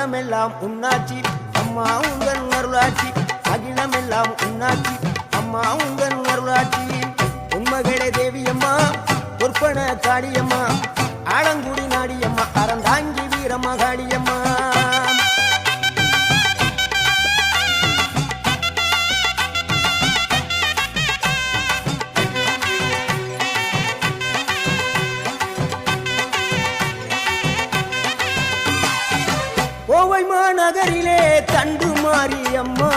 அகிலமெல்லாம் உன்னாட்சி அம்மா உங்கள் அருளாட்சி அகிலமெல்லாம் உன்னாட்சி அம்மா உங்கள் அருளாட்சி உண்மகளே தேவியம்மா பொற்பன காளியம்மா ஆலங்குடி நாடியம்மா அறந்தாங்கி வீரம்மா காளியம்மா கோவை மாநகரிலே தண்டு மாரியம்மா